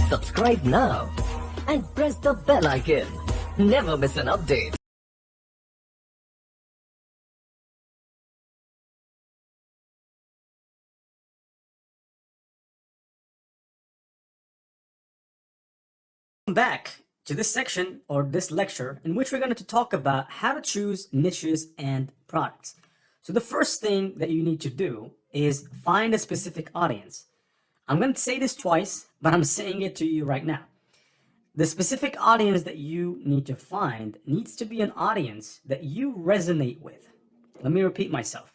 Subscribe now and press the bell icon. Never miss an update. Welcome back to this section or this lecture in which we're going to talk about how to choose niches and products. So the first thing that you need to do is find a specific audience. I'm going to say this twice, but I'm saying it to you right now. The specific audience that you need to find needs to be an audience that you resonate with. Let me repeat myself.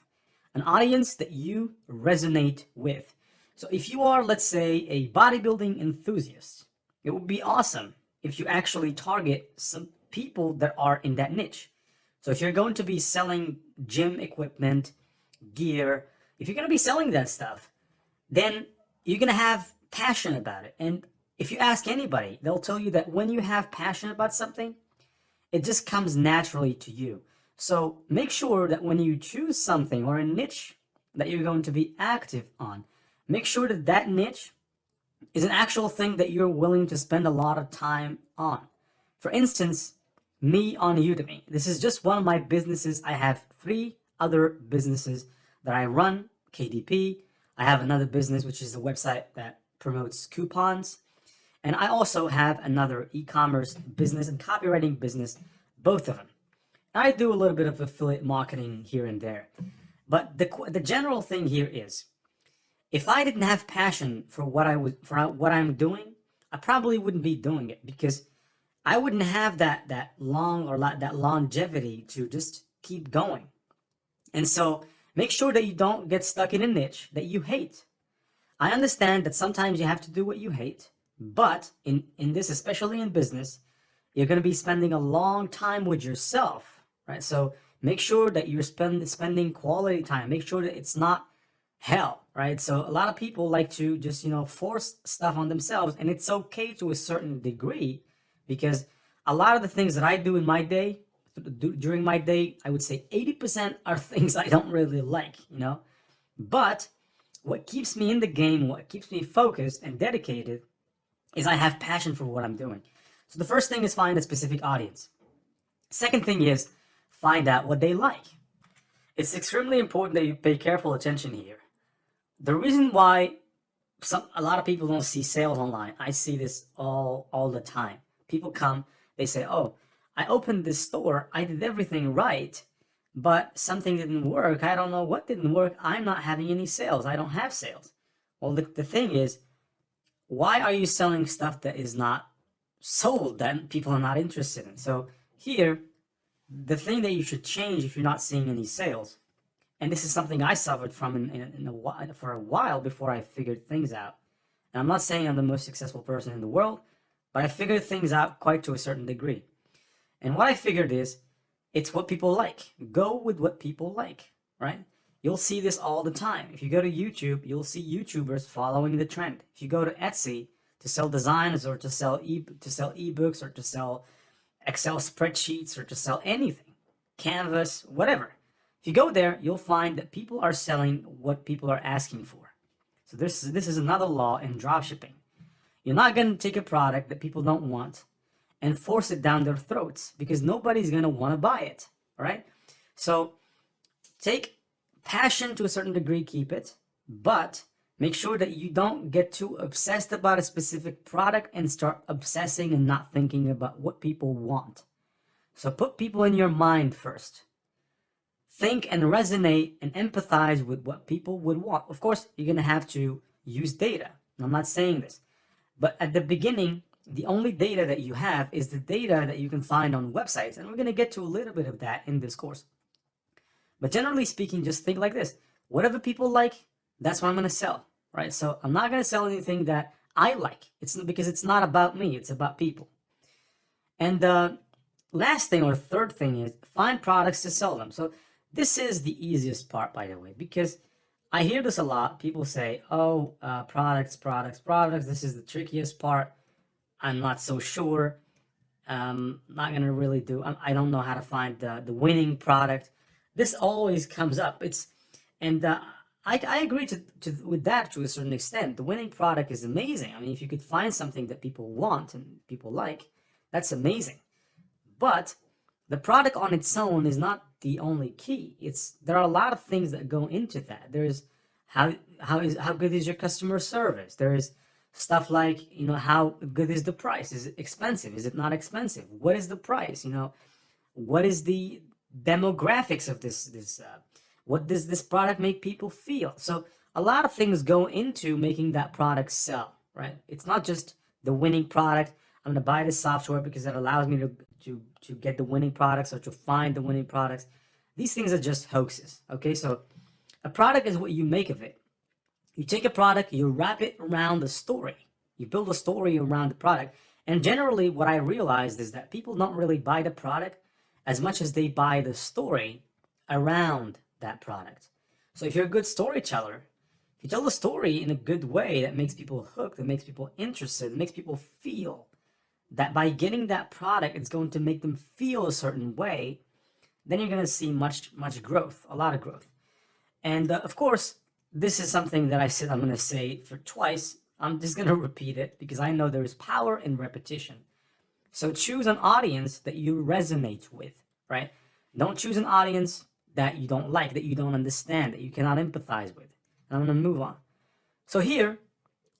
An audience that you resonate with. So if you are, let's say, a bodybuilding enthusiast, it would be awesome if you actually target some people that are in that niche. So if you're going to be selling gym equipment, gear, if you're going to be selling that stuff, then you're going to have passion about it. And if you ask anybody, they'll tell you that when you have passion about something, it just comes naturally to you. So make sure that when you choose something or a niche that you're going to be active on, make sure that that niche is an actual thing that you're willing to spend a lot of time on. For instance, me on Udemy. This is just one of my businesses. I have 3 other businesses that I run, KDP. I have another business, which is a website that promotes coupons. And I also have another e-commerce business and copywriting business, both of them. I do a little bit of affiliate marketing here and there. But the general thing here is, if I didn't have passion for what I'm doing, I probably wouldn't be doing it because I wouldn't have that longevity to just keep going. And so make sure that you don't get stuck in a niche that you hate. I understand that sometimes you have to do what you hate, but in this, especially in business, you're going to be spending a long time with yourself, right? So make sure that you're spending quality time. Make sure that it's not hell, right? So a lot of people like to just, force stuff on themselves, and it's okay to a certain degree because a lot of the things that I do in my day, during my day, I would say 80% are things I don't really like, But what keeps me in the game, what keeps me focused and dedicated is I have passion for what I'm doing. So the first thing is find a specific audience. Second thing is find out what they like. It's extremely important that you pay careful attention here. The reason why a lot of people don't see sales online, I see this all the time. People come, they say, oh, I opened this store, I did everything right, but something didn't work. I don't know what didn't work. I'm not having any sales. I don't have sales. Well, the thing is, why are you selling stuff that is not sold, that people are not interested in? So here, the thing that you should change if you're not seeing any sales, and this is something I suffered from for a while before I figured things out. And I'm not saying I'm the most successful person in the world, but I figured things out quite to a certain degree. And what I figured is, it's what people like. Go with what people like, right? You'll see this all the time. If you go to YouTube, you'll see YouTubers following the trend. If you go to Etsy to sell designs or to sell ebooks or to sell Excel spreadsheets or to sell anything, Canvas, whatever. If you go there, you'll find that people are selling what people are asking for. So this is another law in dropshipping. You're not going to take a product that people don't want and force it down their throats because nobody's going to want to buy it, all right? So take passion to a certain degree, keep it, but make sure that you don't get too obsessed about a specific product and start obsessing and not thinking about what people want. So put people in your mind first. Think and resonate and empathize with what people would want. Of course, you're going to have to use data. I'm not saying this. But at the beginning, the only data that you have is the data that you can find on websites. And we're going to get to a little bit of that in this course. But generally speaking, just think like this. Whatever people like, that's what I'm going to sell, right? So I'm not going to sell anything that I like. Because it's not about me. It's about people. And the last thing or third thing is find products to sell them. So this is the easiest part, by the way, because I hear this a lot. People say, oh, products. This is the trickiest part. I'm not so sure. Not going to really do. I don't know how to find the winning product. This always comes up. I agree with that to a certain extent. The winning product is amazing. I mean, if you could find something that people want and people like, that's amazing. But the product on its own is not the only key. There are a lot of things that go into that. There's how good is your customer service? There is stuff like, how good is the price? Is it expensive? Is it not expensive? What is the price? What is the demographics of this what does this product make people feel? So a lot of things go into making that product sell, right? It's not just the winning product. I'm going to buy this software because it allows me to get the winning products or to find the winning products. These things are just hoaxes, okay? So a product is what you make of it. You take a product, you wrap it around the story. You build a story around the product. And generally, what I realized is that people don't really buy the product as much as they buy the story around that product. So if you're a good storyteller, if you tell the story in a good way that makes people hooked, that makes people interested, that makes people feel that by getting that product, it's going to make them feel a certain way, then you're going to see much growth, a lot of growth. And of course, this is something that I said I'm going to say for twice. I'm just going to repeat it because I know there is power in repetition. So choose an audience that you resonate with, right? Don't choose an audience that you don't like, that you don't understand, that you cannot empathize with. And I'm going to move on. So here,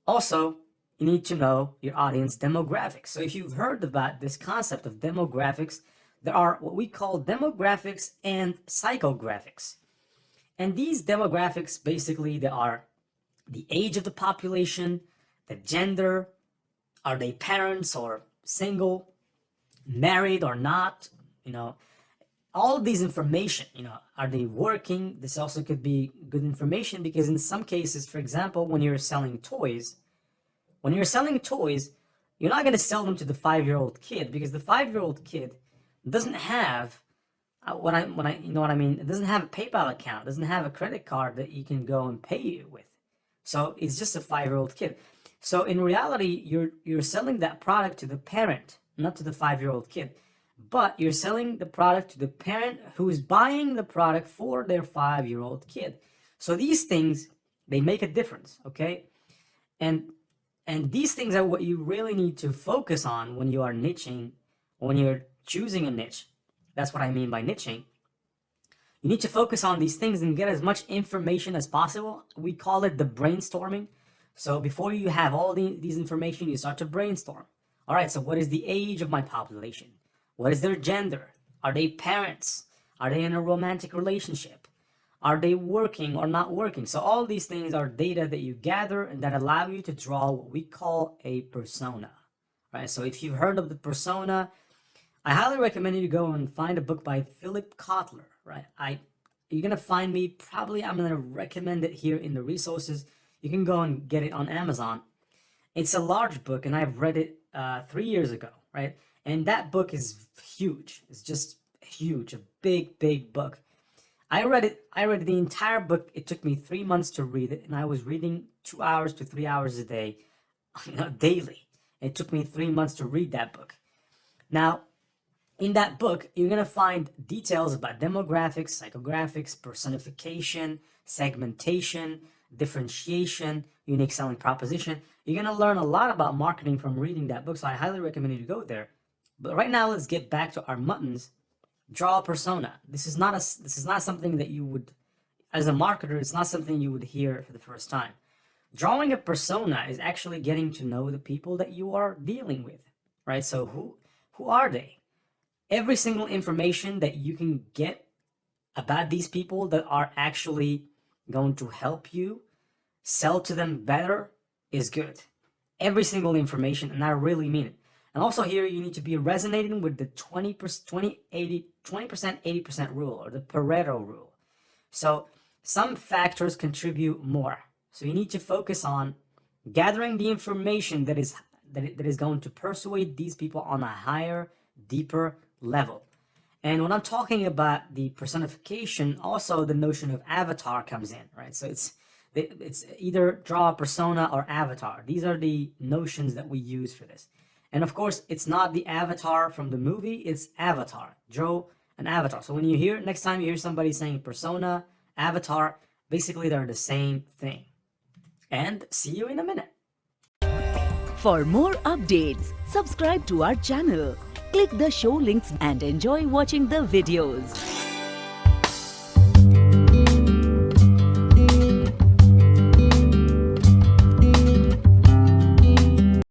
also, you need to know your audience demographics. So if you've heard about this concept of demographics, there are what we call demographics and psychographics. And these demographics, basically, they are the age of the population, the gender, are they parents or single, married or not, all of these information, are they working? This also could be good information because in some cases, for example, when you're selling toys, you're not going to sell them to the 5-year-old kid because the 5-year-old kid doesn't have it doesn't have a PayPal account, doesn't have a credit card that you can go and pay you with. So it's just a 5-year-old kid. So in reality, you're selling that product to the parent, not to the 5-year-old kid. But you're selling the product to the parent who is buying the product for their 5-year-old kid. So these things, they make a difference, okay? And these things are what you really need to focus on when you are niching, when you're choosing a niche. That's what I mean by niching. You need to focus on these things and get as much information as possible. We call it the brainstorming. So before you have all these information, you start to brainstorm. All right, so what is the age of my population? What is their gender? Are they parents? Are they in a romantic relationship? Are they working or not working? So all these things are data that you gather and that allow you to draw what we call a persona, right? So if you've heard of the persona, I highly recommend you to go and find a book by Philip Kotler, right? You're going to find me, probably I'm going to recommend it here in the resources. You can go and get it on Amazon. It's a large book and I've read it 3 years ago, right? And that book is huge. It's just huge, a big book. I read the entire book. It took me 3 months to read it, and I was reading 2 hours to 3 hours a day, daily. It took me 3 months to read that book. Now, in that book, you're going to find details about demographics, psychographics, personification, segmentation, differentiation, unique selling proposition. You're going to learn a lot about marketing from reading that book, so I highly recommend you to go there. But right now, let's get back to our muttons. Draw a persona. This is not something that you would, as a marketer, it's not something you would hear for the first time. Drawing a persona is actually getting to know the people that you are dealing with, right? So who are they? Every single information that you can get about these people that are actually going to help you sell to them better is good. Every single information, and I really mean it. And also here, you need to be resonating with the 20%, 80% rule, or the Pareto rule. So some factors contribute more. So you need to focus on gathering the information that is going to persuade these people on a higher, deeper level. And when I'm talking about the personification, also the notion of avatar comes in, right? So it's either draw a persona or avatar. These are the notions that we use for this. And of course, it's not the avatar from the movie, it's avatar. Draw an avatar. So when you hear, next time you hear somebody saying persona, avatar, Basically, they're the same thing. And see you in a minute. For more updates, subscribe to our channel, click the show links and enjoy watching the videos.